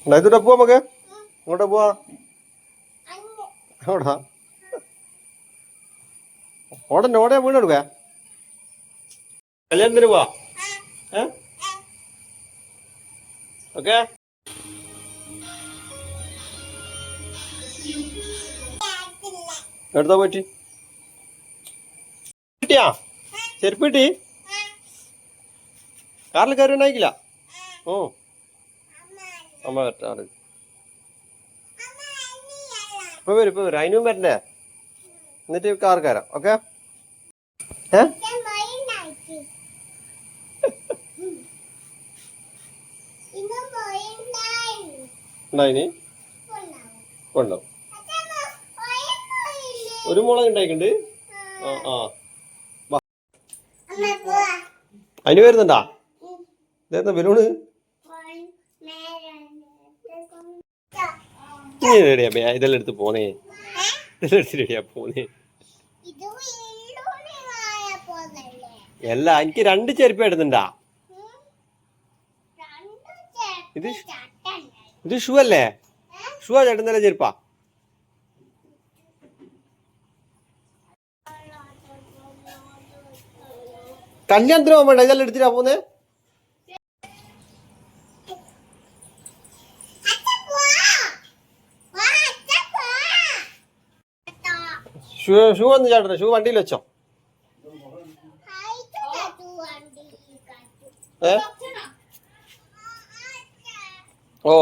ഇതിട്ടാ പോവാ നമുക്ക്. ഇങ്ങോട്ടാ പോവാ? എവിടാ ഓടന്നെ ഓടെ വീണെടുക്ക. കല്യാണത്തിന് പോവാ. ഓക്കെ. എടുത്താ പോയിട്ട് കിട്ടിയാ ചെരുപ്പ് കിട്ടി. കാറിൽ കയറി ഉണ്ടായിക്കില്ല. ഓ അമ്മ വരട്ടെ. ഇപ്പൊ വരും അതിനും വരണ്ടേ. എന്നിട്ട് കാർ കയറാം. ഓക്കെ. ഉണ്ടായിന് കൊണ്ടാവും. ഒരു മുളക് ഉണ്ടായിട്ടുണ്ട്. ആ അതിന് വരുന്നുണ്ടാ? ഇതായിരുന്നു ബലൂണ്. ഇതെല്ലാം എടുത്ത് പോന്നേ. ഇതെല്ലാം എടുത്ത് റെഡിയാ പോന്നേ. അല്ല എനിക്ക് 2 ചെരുപ്പ് ഇടുന്നുണ്ടാ. ഇത് ഷൂ അല്ലേ? ഷൂ ആ ചേട്ടൻ തന്നെ ചെരുപ്പാ? കല്യാണത്തിന് പോകുമ്പോണ്ട ഇതെല്ലാം എടുത്തിട്ടാ പോന്നേ. ഷൂ ഒന്ന് ചേട്ടനെ. ഷൂ വണ്ടിയിൽ വെച്ചോ. ഓ